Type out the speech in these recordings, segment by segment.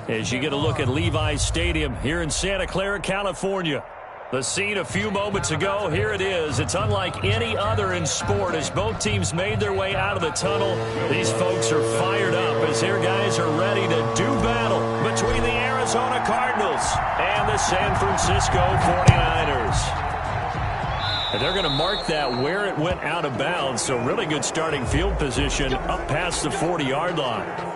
as you get a look at Levi's Stadium here in Santa Clara, California. The scene a few moments ago, here it is. It's unlike any other in sport as both teams made their way out of the tunnel. These folks are fired up as their guys are ready to do battle between the Arizona Cardinals and the San Francisco 49ers. And they're going to mark that where it went out of bounds, so really good starting field position up past the 40-yard line.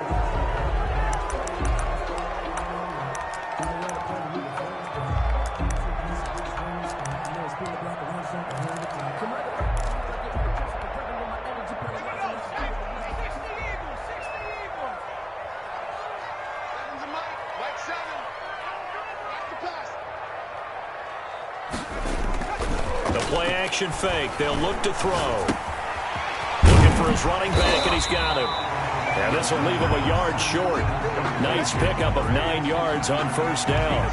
Play-action fake. They'll look to throw. Looking for his running back, and he's got him. And this will leave him a yard short. Nice pickup of 9 yards on first down.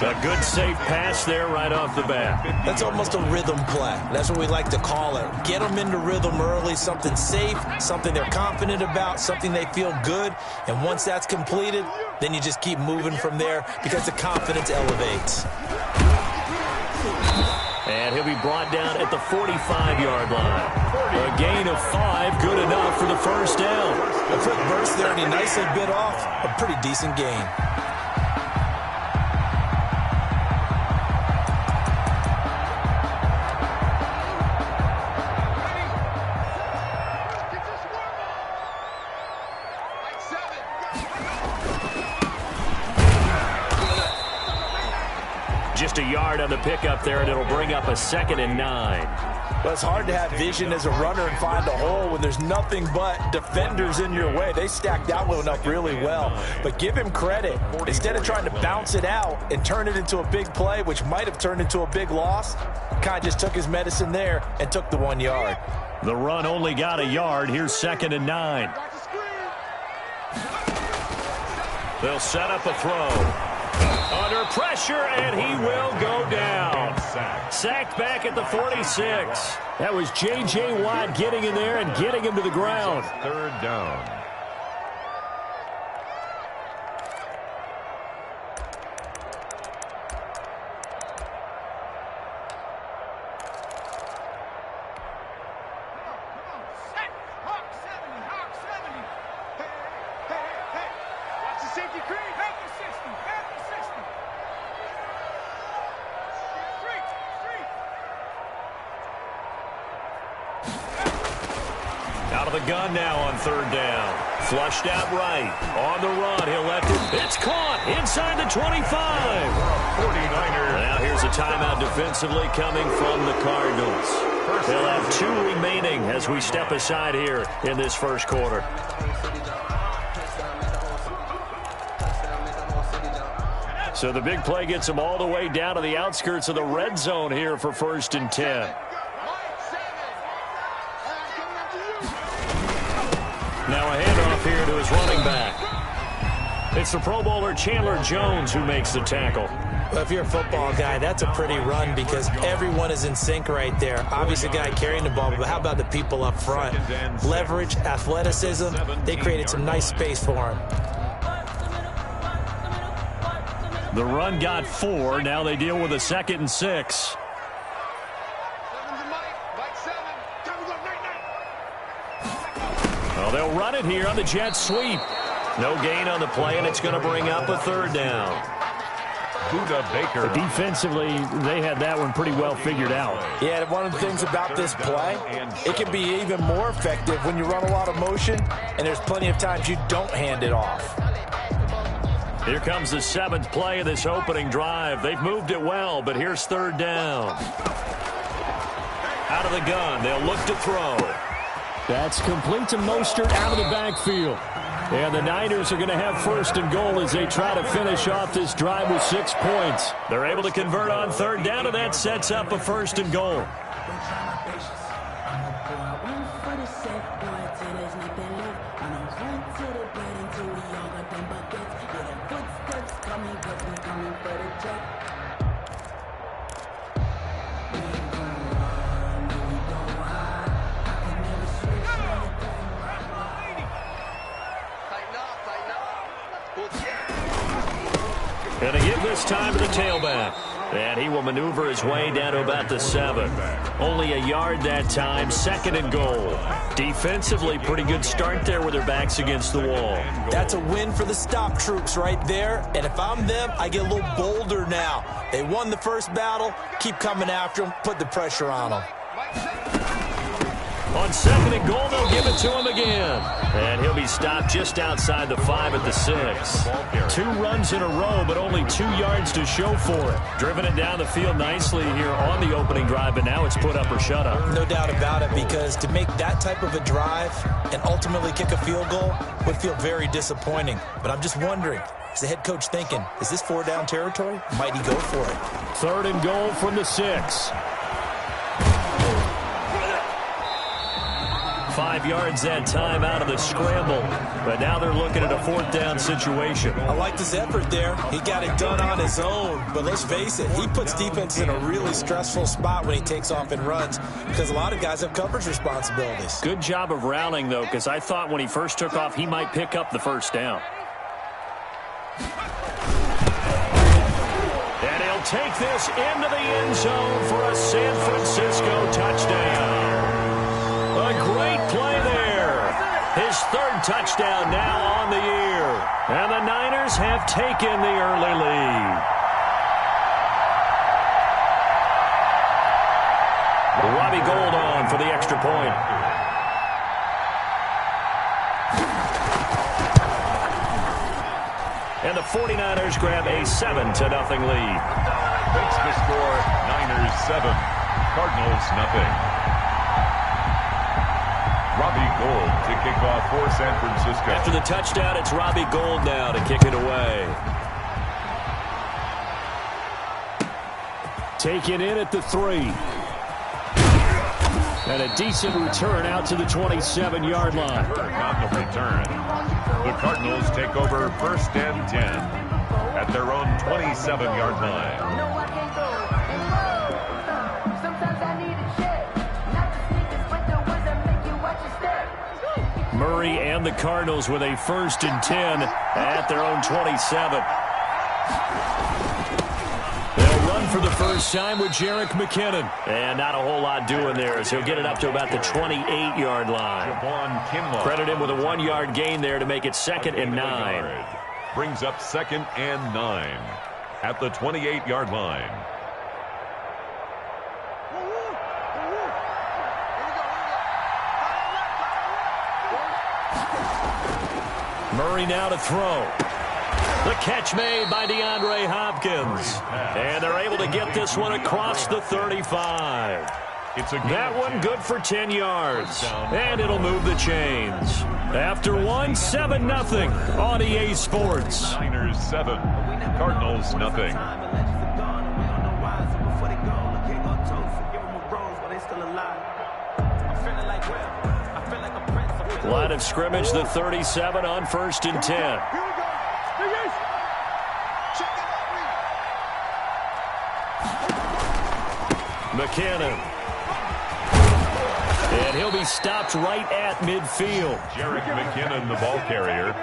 A good, safe pass there right off the bat. That's almost a rhythm play. That's what we like to call it. Get them into rhythm early, something safe, something they're confident about, something they feel good. And once that's completed, then you just keep moving from there because the confidence elevates. And he'll be brought down at the 45-yard line. A gain of 5, good enough for the first down. A quick burst there, and he nicely bit off a pretty decent gain. Just a yard on the pickup there, and it'll bring up a 2nd and 9. Well, it's hard to have vision as a runner and find a hole when there's nothing but defenders in your way. They stacked that one up really well. But give him credit. Instead of trying to bounce it out and turn it into a big play, which might have turned into a big loss, kind of just took his medicine there and took the 1 yard. The run only got a yard. Here's 2nd and 9. They'll set up a throw. Under pressure, and he will go down. Sacked back at the 46. That was J.J. Watt getting in there and getting him to the ground. 3rd down. Out of the gun now on 3rd down. Flushed out right. On the run, he'll let it. It's caught inside the 25. 49ers. Now here's a timeout defensively coming from the Cardinals. They'll have 2 remaining as we step aside here in this first quarter. So the big play gets them all the way down to the outskirts of the red zone here for 1st and 10. Now a handoff here to his running back. It's the Pro Bowler Chandler Jones who makes the tackle. Well, if you're a football guy, that's a pretty run because everyone is in sync right there. Obviously, the guy carrying the ball, but how about the people up front? Leverage, athleticism, they created some nice space for him. The run got 4. Now they deal with a 2nd and 6. Well, they'll run it here on the jet sweep. No gain on the play, and it's going to bring up a 3rd down. Buda Baker. But defensively, they had that one pretty well figured out. Yeah, one of the things about this play, it can be even more effective when you run a lot of motion, and there's plenty of times you don't hand it off. Here comes the 7th play of this opening drive. They've moved it well, but here's 3rd down. Out of the gun, they'll look to throw. That's complete to Mostert out of the backfield. And the Niners are going to have 1st and goal as they try to finish off this drive with 6 points. They're able to convert on 3rd down, and that sets up a 1st and goal. Going to give this time to the tailback. And he will maneuver his way down to about the 7. Only a yard that time, 2nd and goal. Defensively, pretty good start there with their backs against the wall. That's a win for the stop troops right there. And if I'm them, I get a little bolder now. They won the first battle. Keep coming after them. Put the pressure on them. On 2nd and goal, they'll give it to him again. And he'll be stopped just outside the 5 at the 6. 2 runs in a row, but only 2 yards to show for it. Driven it down the field nicely here on the opening drive, but now it's put up or shut up. No doubt about it, because to make that type of a drive and ultimately kick a field goal would feel very disappointing. But I'm just wondering, is the head coach thinking, is this 4-down territory? Might he go for it? 3rd and goal from the 6. 5 yards that time out of the scramble. But now they're looking at a 4th down situation. I liked his effort there. He got it done on his own. But let's face it, he puts defenses in a really stressful spot when he takes off and runs, because a lot of guys have coverage responsibilities. Good job of rallying, though, because I thought when he first took off, he might pick up the 1st down. And he'll take this into the end zone for a San Francisco touchdown. A great play there. His 3rd touchdown now on the year. And the Niners have taken the early lead. Robbie Gould on for the extra point. And the 49ers grab a 7-0 lead. Makes the score Niners 7, Cardinals nothing. Robbie Gould to kick off for San Francisco. After the touchdown, it's Robbie Gould now to kick it away. Taken in at the 3. And a decent return out to the 27-yard line. On the return, the Cardinals take over 1st and 10 at their own 27-yard line. Murray and the Cardinals with a 1st and 10 at their own 27. They'll run for the first time with Jerick McKinnon. And not a whole lot doing there as he'll get it up to about the 28-yard line. Credit him with a 1-yard gain there to make it 2nd and 9. Brings up 2nd and 9 at the 28-yard line. Murray now to throw. The catch made by DeAndre Hopkins. And they're able to get this one across the 35. That one good for 10 yards. And it'll move the chains. After one, 7-0 on EA Sports. Niners 7, Cardinals nothing. Line of scrimmage, the 37 on 1st and 10. McKinnon. And he'll be stopped right at midfield. Jerick McKinnon, the ball carrier.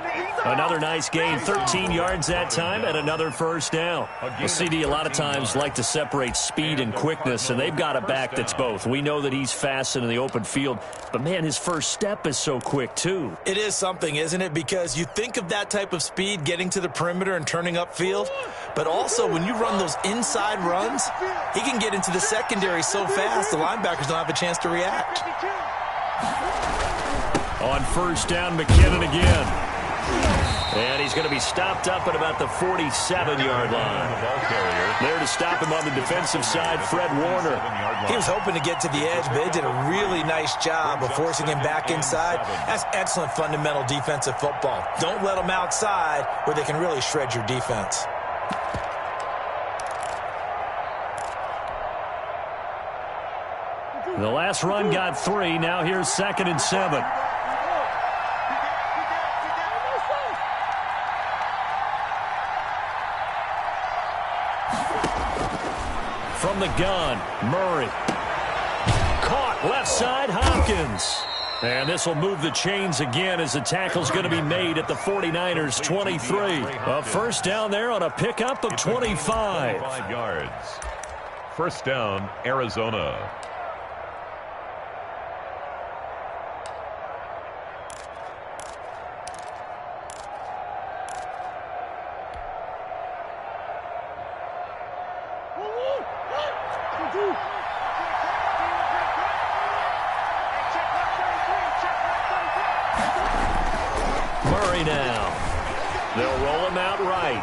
Another nice gain, 13 yards that time, and another 1st down. Well, CD a lot of times like to separate speed and quickness, and they've got a back that's both. We know that he's fast and in the open field, but, man, his first step is so quick, too. It is something, isn't it? Because you think of that type of speed getting to the perimeter and turning upfield, but also when you run those inside runs, he can get into the secondary so fast the linebackers don't have a chance to react. On 1st down, McKinnon again. And he's going to be stopped up at about the 47-yard line. There to stop him on the defensive side, Fred Warner. He was hoping to get to the edge, but they did a really nice job of forcing him back inside. That's excellent fundamental defensive football. Don't let them outside where they can really shred your defense. The last run got 3. Now here's 2nd and 7. From the gun, Murray. Caught left side, Hopkins. And this will move the chains again as the tackle's going to be made at the 49ers 23. A first down there on a pickup of 25. 25 yards. First down, Arizona. Murray now. They'll roll him out right.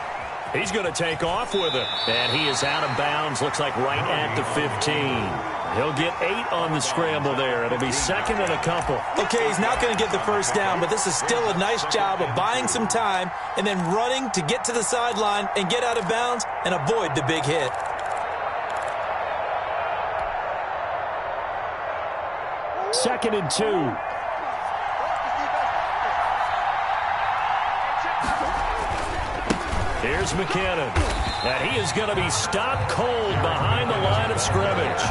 He's going to take off with it. And he is out of bounds. Looks like right at the 15. He'll get 8 on the scramble there. It'll be second and a couple. Okay, he's not going to get the first down, but this is still a nice job of buying some time and then running to get to the sideline and get out of bounds and avoid the big hit. Second and 2. Here's McKinnon. And he is going to be stopped cold behind the line of scrimmage.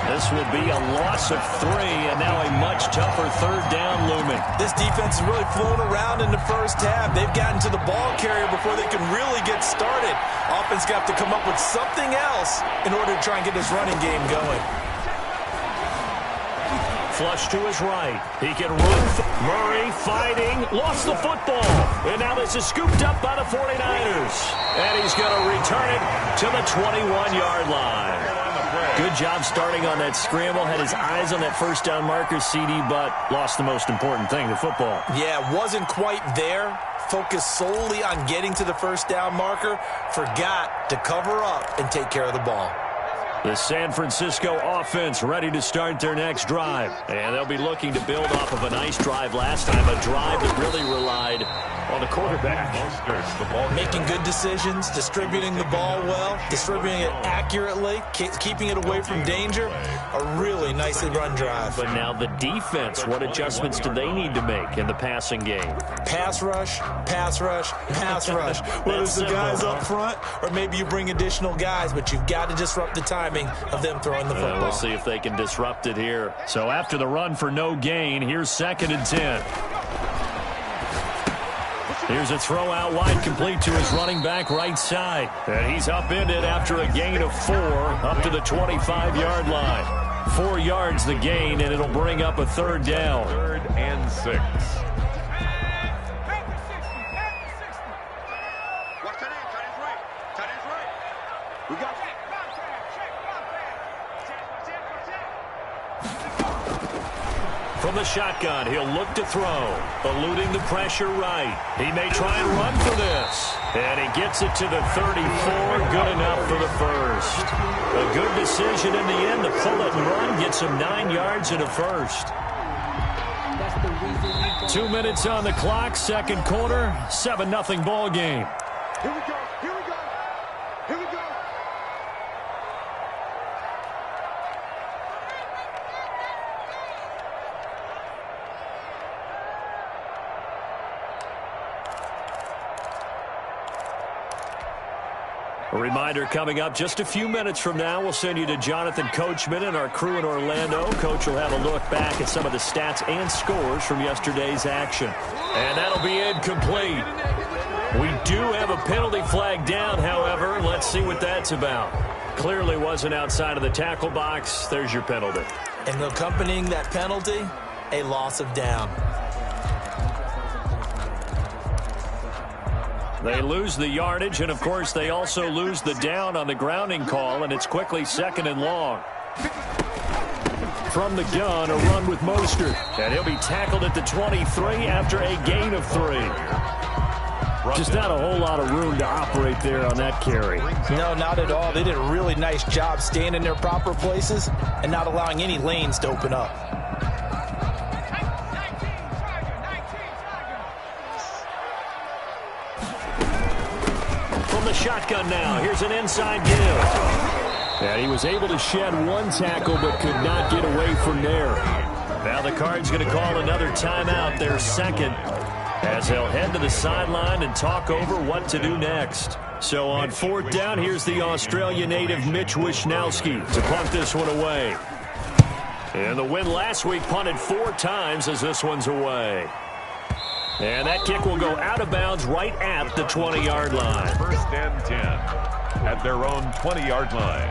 This will be a loss of 3, and now a much tougher third down looming. This defense is really flown around in the first half. They've gotten to the ball carrier before they can really get started. Offense got to come up with something else in order to try and get this running game going. Flush to his right. He can run. Murray fighting. Lost the football. And now this is scooped up by the 49ers. And he's going to return it to the 21-yard line. Good job starting on that scramble. Had his eyes on that first down marker, CD, but lost the most important thing, the football. Yeah, wasn't quite there. Focused solely on getting to the first down marker. Forgot to cover up and take care of the ball. The San Francisco offense ready to start their next drive. And they'll be looking to build off of a nice drive last time, a drive that really relied on the quarterback. Making good decisions, distributing the ball well, distributing it accurately, keeping it away from danger. A really nicely run drive. But now the defense, what adjustments do they need to make in the passing game? Pass rush, pass rush, pass rush. Whether it's the guys up front or maybe you bring additional guys, but you've got to disrupt the timing of them throwing the football. We'll see if they can disrupt it here. So after the run for no gain, here's second and 10. Here's a throw out wide, complete to his running back right side. And he's upended after a gain of 4 up to the 25-yard line. 4 yards the gain, and it'll bring up a third down. 3rd and 6. We got From the shotgun, he'll look to throw, eluding the pressure right. He may try and run for this. And he gets it to the 34, good enough for the first. A good decision in the end to pull it and run, gets him 9 yards and a first. 2 minutes on the clock, second quarter, 7-0 ball game. Here we go. Here we go. Here we go. A reminder coming up just a few minutes from now, we'll send you to Jonathan Coachman and our crew in Orlando. Coach will have a look back at some of the stats and scores from yesterday's action. And that'll be incomplete. We do have a penalty flag down, however. Let's see what that's about. Clearly wasn't outside of the tackle box. There's your penalty. And accompanying that penalty, a loss of down. They lose the yardage, and, of course, they also lose the down on the grounding call, and it's quickly second and long. From the gun, a run with Mostert, and he'll be tackled at the 23 after a gain of 3. Just not a whole lot of room to operate there on that carry. No, not at all. They did a really nice job staying in their proper places and not allowing any lanes to open up. From the shotgun now, here's an inside give. And he was able to shed one tackle but could not get away from there. Now the Cards going to call another timeout, their second, as they'll head to the sideline and talk over what to do next. So on fourth down, here's the Australia native Mitch Wishnowsky to punt this one away. And the win last week punted 4 times as this one's away. And that kick will go out of bounds right at the 20-yard line. First and 10 at their own 20-yard line.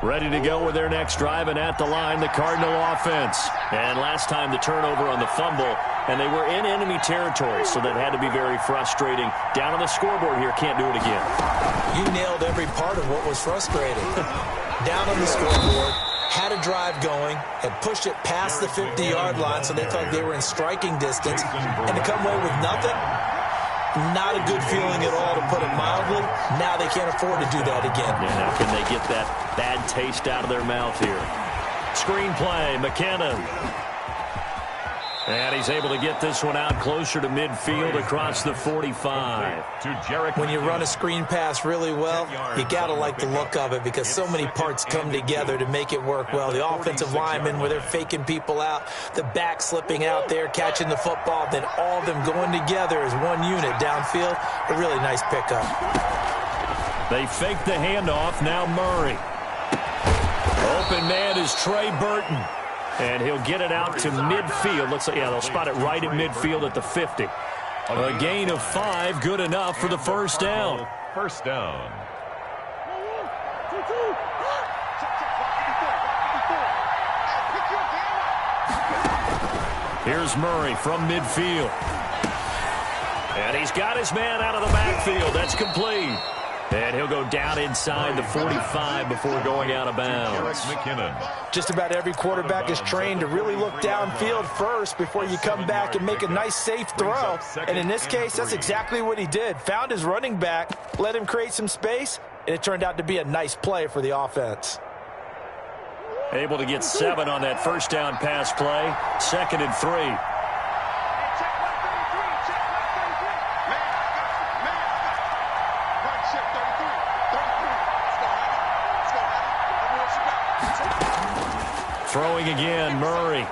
Ready to go with their next drive, and at the line, the Cardinal offense. And last time the turnover on the fumble, and they were in enemy territory, so that had to be very frustrating. Down on the scoreboard here, can't do it again. You nailed every part of what was frustrating. Down on the scoreboard, had a drive going, had pushed it past the 50-yard line, so they felt like they were in striking distance, and to come away with nothing, not a good feeling at all, to put it mildly. Now they can't afford to do that again. Yeah, now can they get that bad taste out of their mouth here? Screen play, McKinnon. And he's able to get this one out closer to midfield across the 45. When you run a screen pass really well, you got to like the look of it because so many parts come together to make it work well. The offensive linemen, where they're faking people out, the back slipping out there, catching the football, then all of them going together as one unit downfield. A really nice pickup. They fake the handoff. Now Murray. Open man is Trey Burton. And he'll get it out to midfield. Looks like, yeah, they'll spot it right at midfield at the 50. A gain of 5, good enough for the first down. First down. Here's Murray from midfield. And he's got his man out of the backfield. That's complete. And he'll go down inside the 45 before going out of bounds. Just about every quarterback is trained to really look downfield first before you come back and make a nice, safe throw. And in this case, that's exactly what he did. Found his running back, let him create some space, and it turned out to be a nice play for the offense. Able to get 7 on that first down pass play. 2nd and 3. Throwing again, Murray.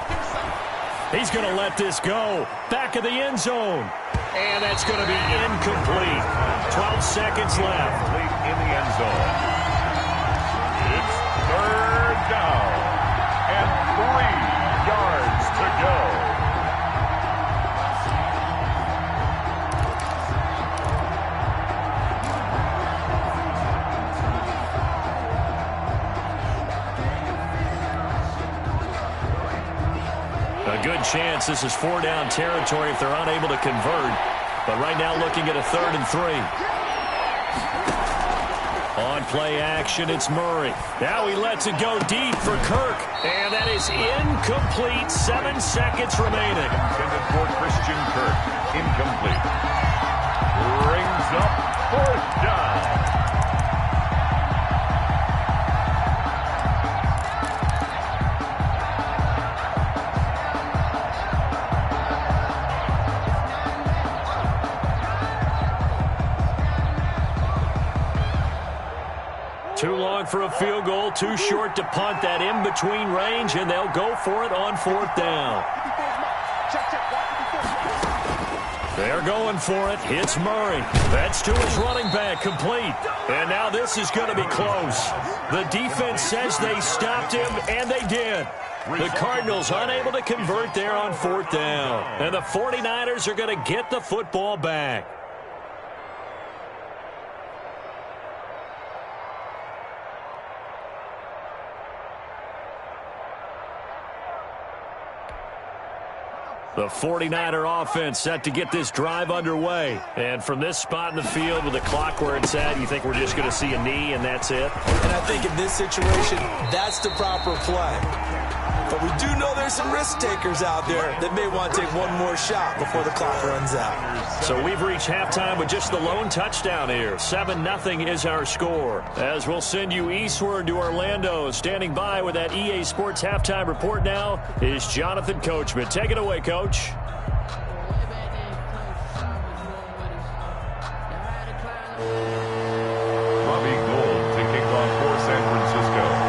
He's going to let this go. Back of the end zone. And that's going to be incomplete. 12 seconds left. In the end zone. It's 3rd down. And 3 yards to go. A good chance this is 4-down territory if they're unable to convert. But right now looking at a 3rd and 3. On play action, it's Murray. Now he lets it go deep for Kirk. And that is incomplete. 7 seconds remaining. Intended for Christian Kirk. Incomplete. Brings up 4th down. Too long for a field goal, too short to punt that in-between range, and they'll go for it on 4th down. They're going for it. It's Murray. That's to his running back, complete. And now this is going to be close. The defense says they stopped him, and they did. The Cardinals unable to convert there on 4th down. And the 49ers are going to get the football back. The 49er offense set to get this drive underway. And from this spot in the field with the clock where it's at, you think we're just going to see a knee and that's it? And I think in this situation, that's the proper play. But we do know there's some risk takers out there that may want to take one more shot before the clock runs out. So we've reached halftime with just the lone touchdown here. 7-0 is our score. As we'll send you eastward to Orlando. Standing by with that EA Sports halftime report now is Jonathan Coachman. Take it away, Coach. Robbie Gould to kick off for San Francisco.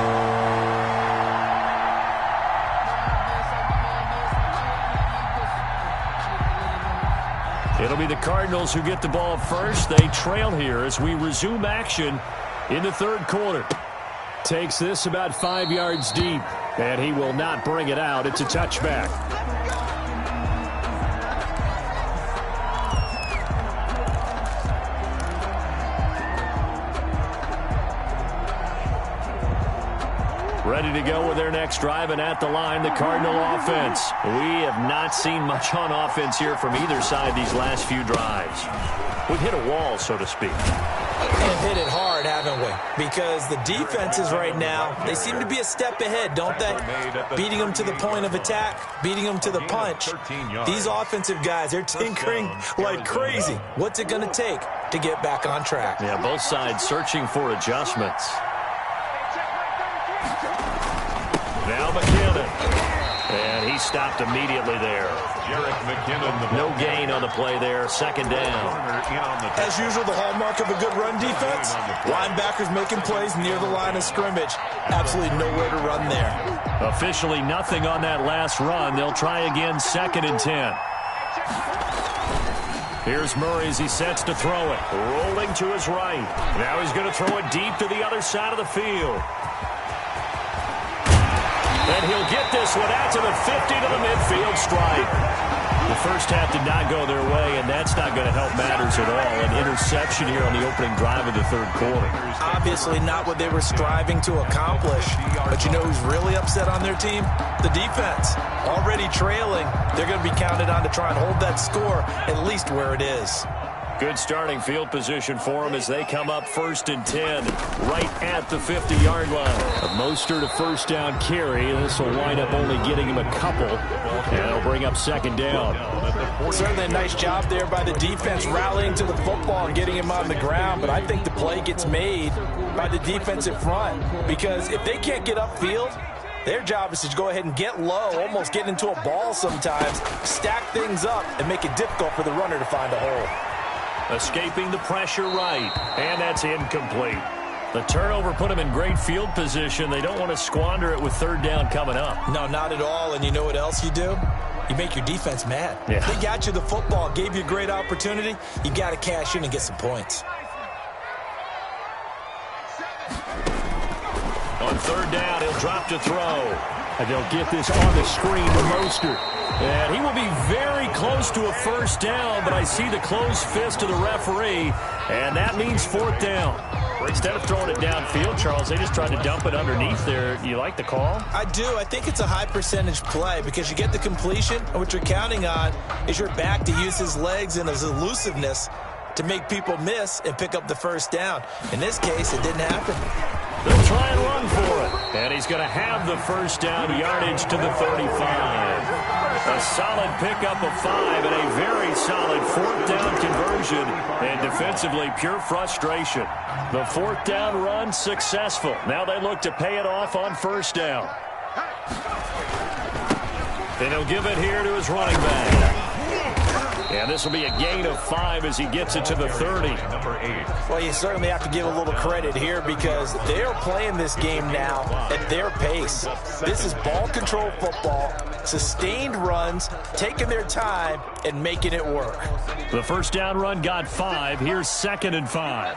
It'll be the Cardinals who get the ball first. They trail here as we resume action in the 3rd quarter. Takes this about 5 yards deep, and he will not bring it out. It's a touchback. Ready to go with their next drive, and at the line, the Cardinal offense. We have not seen much on offense here from either side these last few drives. We've hit a wall, so to speak. And hit it hard, haven't we? Because the defenses right now, they seem to be a step ahead, don't they? Beating them to the point of attack, beating them to the punch. These offensive guys, they're tinkering like crazy. What's it going to take to get back on track? Yeah, both sides searching for adjustments. Now McKinnon. And he stopped immediately there. No gain on the play there. Second down. As usual, the hallmark of a good run defense. Linebackers making plays near the line of scrimmage. Absolutely nowhere to run there. Officially nothing on that last run. They'll try again, 2nd and 10. Here's Murray as he sets to throw it. Rolling to his right. Now he's going to throw it deep to the other side of the field. And he'll get this one out to the 50 to the midfield stripe. The first half did not go their way, and that's not going to help matters at all. An interception here on the opening drive of the third quarter. Obviously not what they were striving to accomplish. But you know who's really upset on their team? The defense. Already trailing. They're going to be counted on to try and hold that score at least where it is. Good starting field position for them as they come up 1st and 10, right at the 50-yard line. A Mostert to first down carry. This will wind up only getting him a couple, and it'll bring up 2nd down. Certainly a nice job there by the defense rallying to the football and getting him on the ground, but I think the play gets made by the defensive front because if they can't get upfield, their job is to go ahead and get low, almost get into a ball sometimes, stack things up, and make it difficult for the runner to find a hole. Escaping the pressure right, and that's incomplete. The turnover put them in great field position. They don't want to squander it with 3rd down coming up. No, not at all, and you know what else you do? You make your defense mad. Yeah. They got you the football, gave you a great opportunity. You got to cash in and get some points. On 3rd down, he'll drop to throw. And they'll get this on the screen to Mostert. And he will be very close to a first down, but I see the closed fist of the referee, and that means 4th down. Instead of throwing it downfield, Charles, they just tried to dump it underneath there. You like the call? I do. I think it's a high percentage play because you get the completion, and what you're counting on is your back to use his legs and his elusiveness to make people miss and pick up the first down. In this case, it didn't happen. They'll try and run for it. And he's going to have the first down, yardage to the 35. A solid pickup of 5 and a very solid 4th down conversion. And defensively, pure frustration. The 4th down run successful. Now they look to pay it off on 1st down. And he'll give it here to his running back. And this will be a gain of 5 as he gets it to the 30. Number 8. Well, you certainly have to give a little credit here because they're playing this game now at their pace. This is ball control football, sustained runs, taking their time, and making it work. The first down run got 5. Here's 2nd and 5.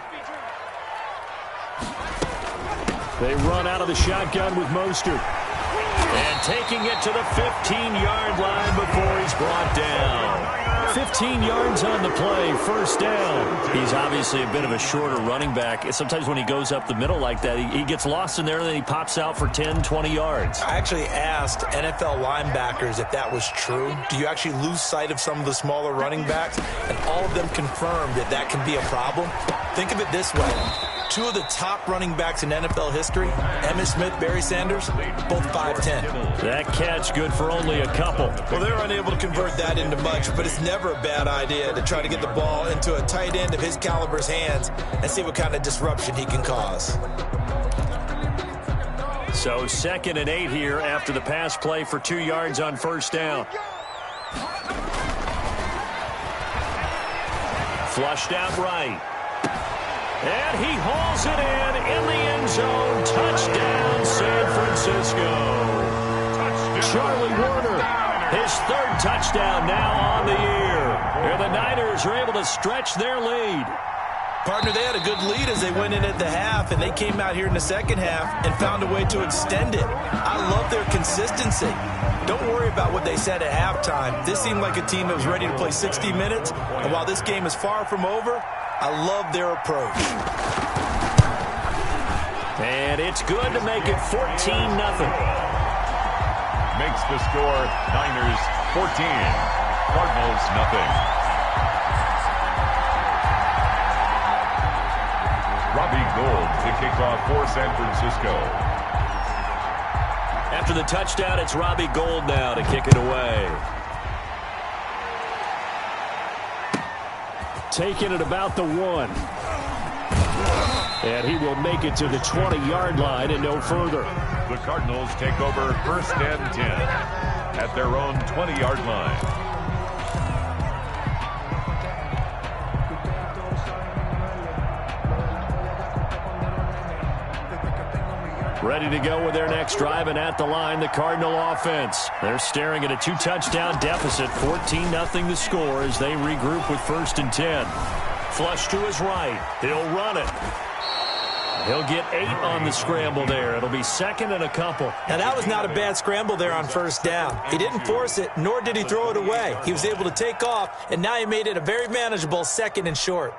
They run out of the shotgun with Mostert. And taking it to the 15-yard line before he's brought down. 15 yards on the play, first down. He's obviously a bit of a shorter running back. Sometimes when he goes up the middle like that, he gets lost in there, and then he pops out for 10, 20 yards. I actually asked NFL linebackers if that was true. Do you actually lose sight of some of the smaller running backs? And all of them confirmed that that can be a problem. Think of it this way. 2 of the top running backs in NFL history, Emmitt Smith, Barry Sanders, both 5'10". That catch good for only a couple. Well, they're unable to convert that into much, but it's never a bad idea to try to get the ball into a tight end of his caliber's hands and see what kind of disruption he can cause. So 2nd and 8 here after the pass play for 2 yards on first down. Flushed out right. And he hauls it in the end zone. Touchdown, San Francisco. Charlie Warner, his 3rd touchdown now on the year. And the Niners are able to stretch their lead. Partner, they had a good lead as they went in at the half, and they came out here in the second half and found a way to extend it. I love their consistency. Don't worry about what they said at halftime. This seemed like a team that was ready to play 60 minutes, and while this game is far from over, I love their approach. And it's good to make it 14-0. Makes the score Niners 14, Cardinals nothing. Robbie Gould to kick off for San Francisco. After the touchdown, it's Robbie Gould now to kick it away. Taking it about the 1. And he will make it to the 20-yard line and no further. The Cardinals take over 1st and 10 at their own 20-yard line. Ready to go with their next drive, and at the line, the Cardinal offense. They're staring at a 2-touchdown deficit, 14-0 the score as they regroup with 1st and 10. Flush to his right. He'll run it. He'll get 8 on the scramble there. It'll be 2nd and a couple. Now, that was not a bad scramble there on 1st down. He didn't force it, nor did he throw it away. He was able to take off, and now he made it a very manageable 2nd and short.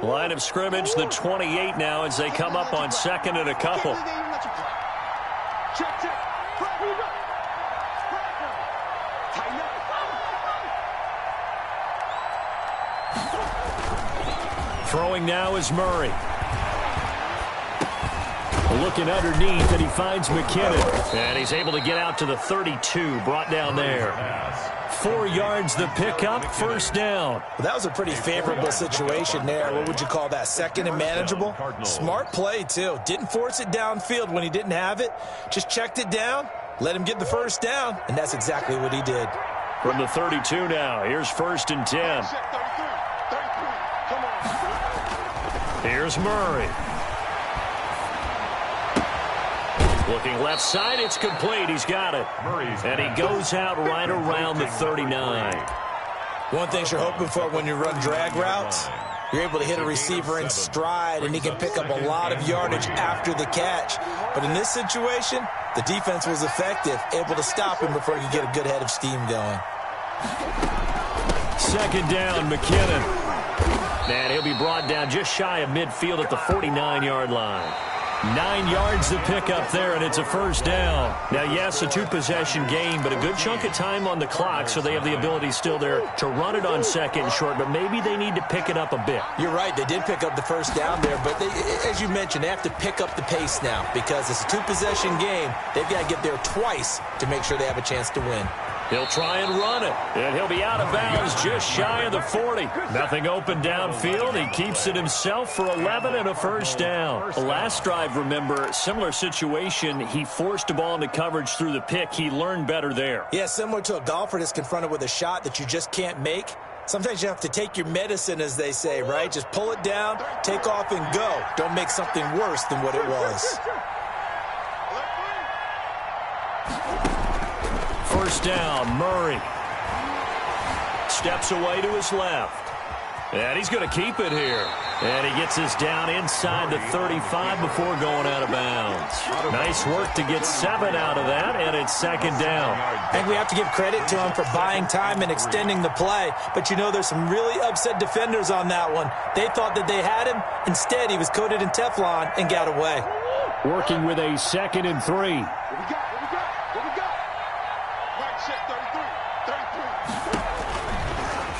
Line of scrimmage, the 28 now as they come up on 2nd and a couple. Throwing now is Murray. Looking underneath, and he finds McKinnon. And he's able to get out to the 32, brought down there. 4 yards the pickup, 1st down. Well, that was a pretty favorable situation there. What would you call that? 2nd and manageable? Smart play, too. Didn't force it downfield when he didn't have it. Just checked it down, let him get the 1st down, and that's exactly what he did. From the 32 now, here's 1st and 10. Here's Murray. Looking left side, it's complete. He's got it. And he goes out right around the 39. One thing you're hoping for when you run drag routes, you're able to hit a receiver in stride, and he can pick up a lot of yardage after the catch. But in this situation, the defense was effective, able to stop him before he could get a good head of steam going. 2nd down, McKinnon. And he'll be brought down just shy of midfield at the 49-yard line. 9 yards to pick up there, and it's a 1st down. Now, yes, a 2-possession game, but a good chunk of time on the clock, so they have the ability still there to run it on 2nd and short, but maybe they need to pick it up a bit. You're right. They did pick up the 1st down there, but as you mentioned, they have to pick up the pace now because it's a 2-possession game. They've got to get there twice to make sure they have a chance to win. He'll try and run it, and he'll be out of bounds just shy of the 40. Nothing open downfield. He keeps it himself for 11 and a 1st down. The last drive, remember, similar situation. He forced a ball into coverage through the pick. He learned better there. Yeah, similar to a golfer that's confronted with a shot that you just can't make. Sometimes you have to take your medicine, as they say, right? Just pull it down, take off, and go. Don't make something worse than what it was. 1st down, Murray. Steps away to his left. And he's going to keep it here. And he gets us down inside the 35 before going out of bounds. Nice work to get 7 out of that, and it's 2nd down. I think we have to give credit to him for buying time and extending the play. But, you know, there's some really upset defenders on that one. They thought that they had him. Instead, he was coated in Teflon and got away. Working with a 2nd and 3.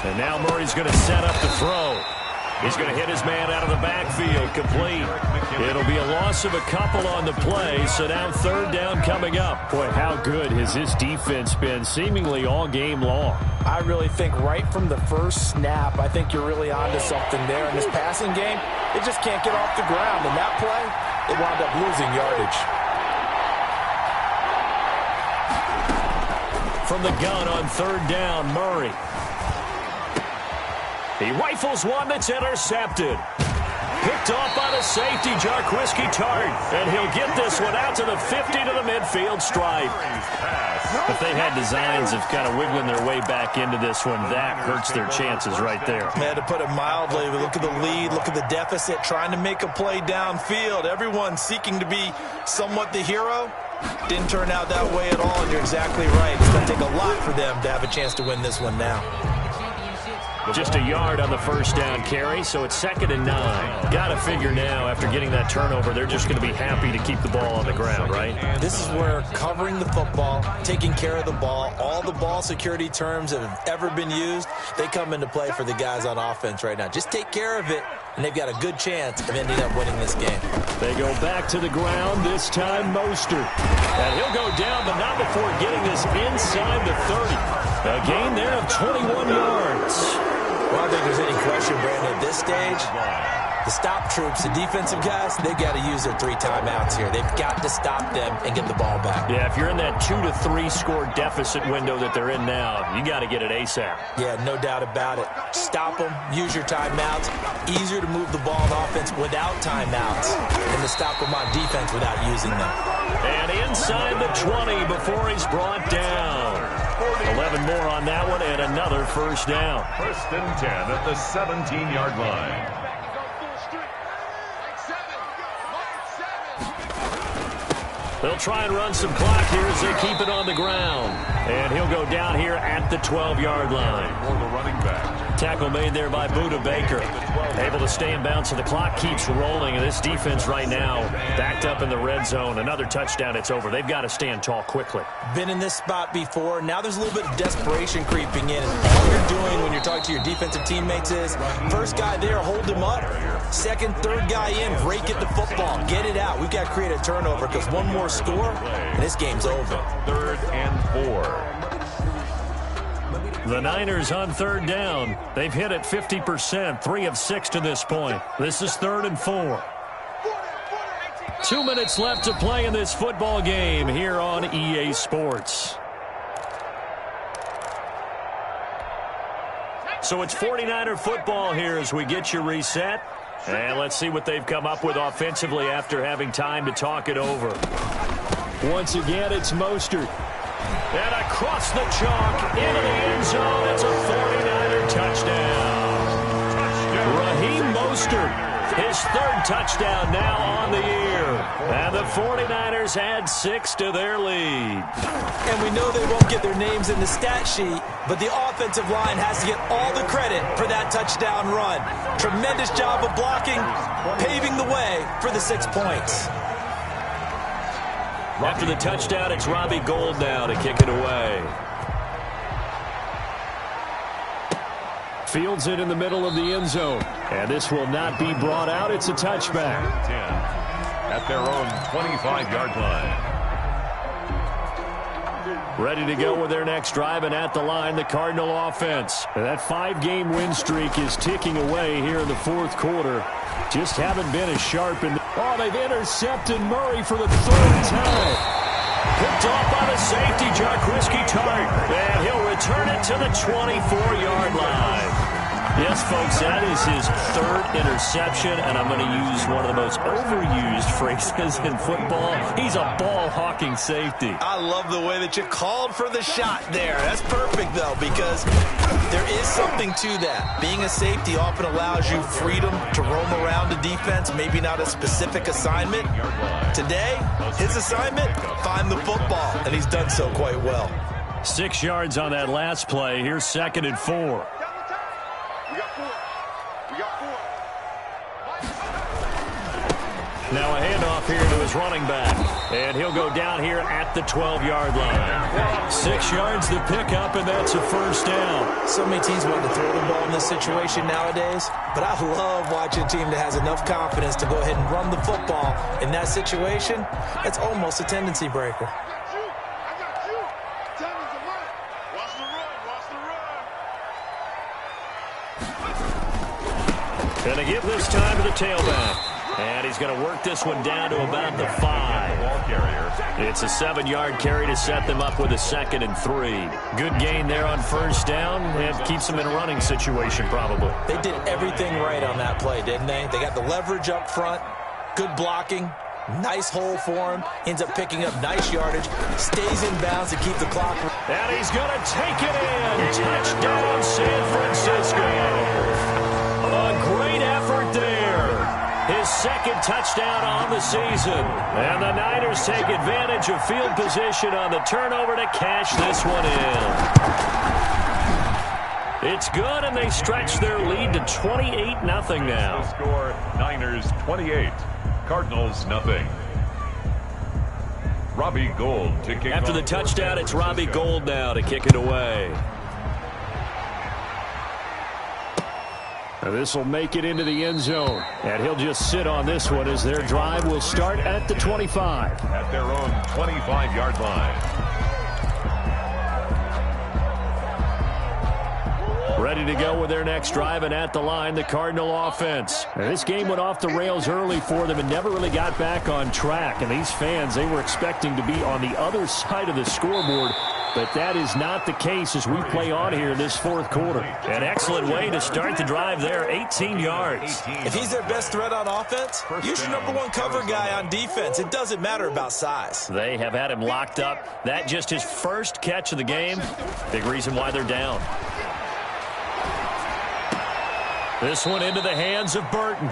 And now Murray's going to set up the throw. He's going to hit his man out of the backfield, complete. It'll be a loss of a couple on the play, so now 3rd down coming up. Boy, how good has this defense been seemingly all game long? I really think right from the first snap, I think you're really onto something there. In this passing game, they just can't get off the ground. In that play, they wound up losing yardage. From the gun on 3rd down, Murray. He rifles one that's intercepted. Picked off by the safety, Jarquiski Tart. And he'll get this one out to the 50 to the midfield stripe. If they had designs of kind of wiggling their way back into this one, that hurts their chances right there. Man, to put it mildly, look at the lead, look at the deficit, trying to make a play downfield. Everyone seeking to be somewhat the hero. Didn't turn out that way at all, and you're exactly right. It's going to take a lot for them to have a chance to win this one now. Just a yard on the first down carry, so it's 2nd and 9. Got to figure now, after getting that turnover, they're just going to be happy to keep the ball on the ground, right? This is where covering the football, taking care of the ball, all the ball security terms that have ever been used, they come into play for the guys on offense right now. Just take care of it, and they've got a good chance of ending up winning this game. They go back to the ground, this time Mostert. And he'll go down, but not before getting this inside the 30. A gain there of 21 yards. Well, I don't think there's any question, Brandon, at this stage, the stop troops, the defensive guys, they've got to use their 3 timeouts here. They've got to stop them and get the ball back. Yeah, if you're in that 2 to 3 score deficit window that they're in now, you got to get it ASAP. Yeah, no doubt about it. Stop them, use your timeouts. Easier to move the ball on offense without timeouts than to stop them on defense without using them. And inside the 20 before he's brought down. 11 more on that one and another first down. 1st and 10 at the 17-yard line. They'll try and run some clock here as they keep it on the ground. And he'll go down here at the 12-yard line. For the running back. Tackle made there by Budda Baker. Able to stay in bounds, so the clock keeps rolling. And this defense right now backed up in the red zone. Another touchdown, it's over. They've got to stand tall quickly. Been in this spot before. Now there's a little bit of desperation creeping in. And all you're doing when you're talking to your defensive teammates is, first guy there, hold him up. Second, third guy in, break at the football. Get it out. We've got to create a turnover because one more score, and this game's over. 3rd and 4. The Niners on 3rd down. They've hit it 50%, 3 of 6 to this point. This is 3rd and 4. 2 minutes left to play in this football game here on EA Sports. So it's 49er football here as we get you reset. And let's see what they've come up with offensively after having time to talk it over. Once again, it's Mostert. And across the chalk, into the end zone, it's a 49er touchdown. Raheem Mostert, his 3rd touchdown now on the year. And the 49ers add 6 to their lead. And we know they won't get their names in the stat sheet, but the offensive line has to get all the credit for that touchdown run. Tremendous job of blocking, paving the way for the 6 points. After the touchdown, it's Robbie Gould now to kick it away. Fields it in the middle of the end zone. And this will not be brought out. It's a touchback. 10 at their own 25-yard line. Ready to go with their next drive, and at the line, the Cardinal offense. And that 5-game win streak is ticking away here in the 4th quarter. Just haven't been as sharp. Oh, they've intercepted Murray for the 3rd time. Picked off by the safety, Jarquiski Tart. And he'll return it to the 24-yard line. Yes, folks, that is his 3rd interception, and I'm going to use one of the most overused phrases in football. He's a ball-hawking safety. I love the way that you called for the shot there. That's perfect, though, because there is something to that. Being a safety often allows you freedom to roam around the defense, maybe not a specific assignment. Today, his assignment, find the football, and he's done so quite well. 6 yards on that last play. Here's 2nd and 4. Now a handoff here to his running back. And he'll go down here at the 12-yard line. 6 yards the pickup, and that's a first down. So many teams want to throw the ball in this situation nowadays, but I love watching a team that has enough confidence to go ahead and run the football. In that situation, it's almost a tendency breaker. Going to give this time to the tailback. And he's going to work this one down to about the 5. ball carrier. It's a 7-yard carry to set them up with a 2nd and 3. Good gain there on first down. It keeps them in a running situation probably. They did everything right on that play, didn't they? They got the leverage up front, good blocking, nice hole for him, ends up picking up nice yardage, stays in bounds to keep the clock. And he's going to take it in. Touchdown, San Francisco. A great effort there. His 2nd touchdown on the season. And the Niners take advantage of field position on the turnover to cash this one in. It's good, and they stretch their lead to 28-0 now. The score, Niners 28, Cardinals nothing. Robbie Gould to kick After the touchdown, it's Robbie Gould now to kick it away. This will make it into the end zone, and he'll just sit on this one as their drive will start at the 25. At their own 25-yard line. Ready to go with their next drive, and at the line, the Cardinal offense. Now, this game went off the rails early for them and never really got back on track. And these fans, they were expecting to be on the other side of the scoreboard, but that is not the case as we play on here in this 4th quarter. An excellent way to start the drive there, 18 yards. If he's their best threat on offense, use your #1 cover guy on defense. It doesn't matter about size. They have had him locked up. That just his first catch of the game. Big reason why they're down. This one into the hands of Burton.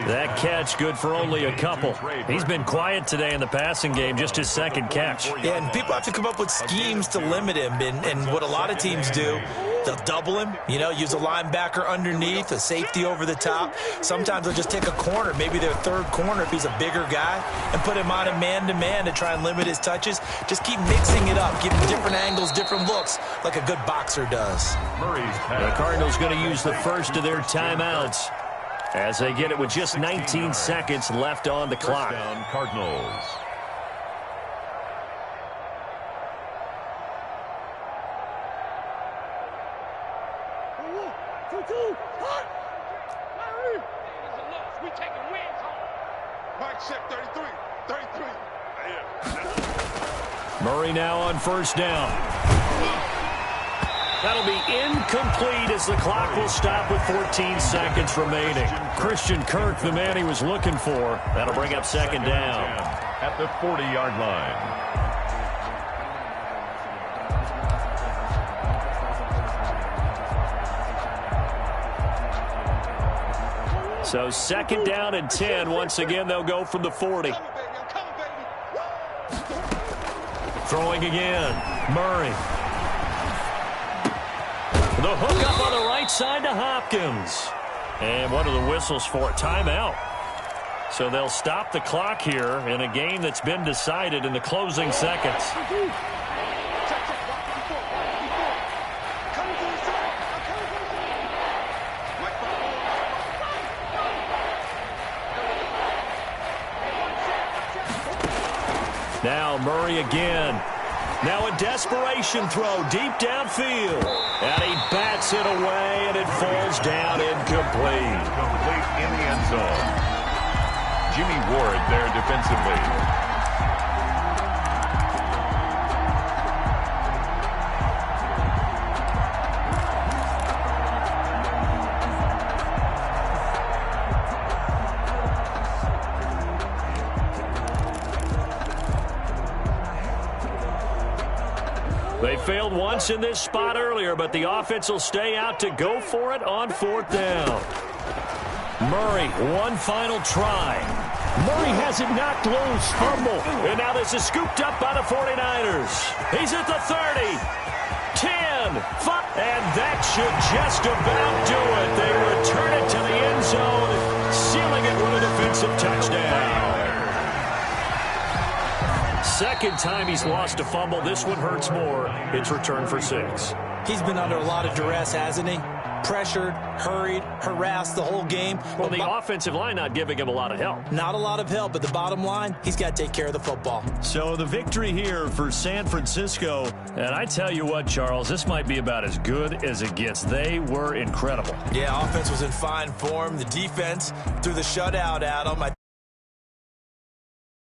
That catch good for only a couple. He's been quiet today in the passing game, just his 2nd catch. Yeah, and people have to come up with schemes to limit him, and what a lot of teams do, they'll double him, use a linebacker underneath, a safety over the top. Sometimes they'll just take a corner, maybe their 3rd corner if he's a bigger guy, and put him on a man-to-man to try and limit his touches. Just keep mixing it up, give him different angles, different looks, like a good boxer does. The Cardinals going to use the first of their timeouts as they get it with just 19 seconds left on the clock. First down, Cardinals. Murray now on first down. That'll be incomplete as the clock will stop with 14 seconds remaining. Christian Kirk, the man he was looking for. That'll bring up 2nd down. At the 40-yard line. So 2nd down and 10. Once again, they'll go from the 40. Throwing again. Murray. The hook up on the right side to Hopkins. And what are the whistles for? Timeout. So they'll stop the clock here in a game that's been decided in the closing seconds. Now Murray again. Now a desperation throw deep downfield. And he bats it away, and it falls down incomplete. Complete in the end zone. Jimmy Ward there defensively. They failed once in this spot earlier, but the offense will stay out to go for it on 4th down. Murray, one final try. Murray has it knocked loose, fumble. And now this is scooped up by the 49ers. He's at the 30, 10, 5, and that should just about do it. They return it to the end zone, sealing it with a defensive touchdown. 2nd time he's lost a fumble. This one hurts more. It's returned for 6. He's been under a lot of duress, hasn't he? Pressured, hurried, harassed the whole game. Well, the offensive line not giving him a lot of help. Not a lot of help, but the bottom line, he's got to take care of the football. So the victory here for San Francisco. And I tell you what, Charles, this might be about as good as it gets. They were incredible. Yeah, offense was in fine form. The defense threw the shutout at them.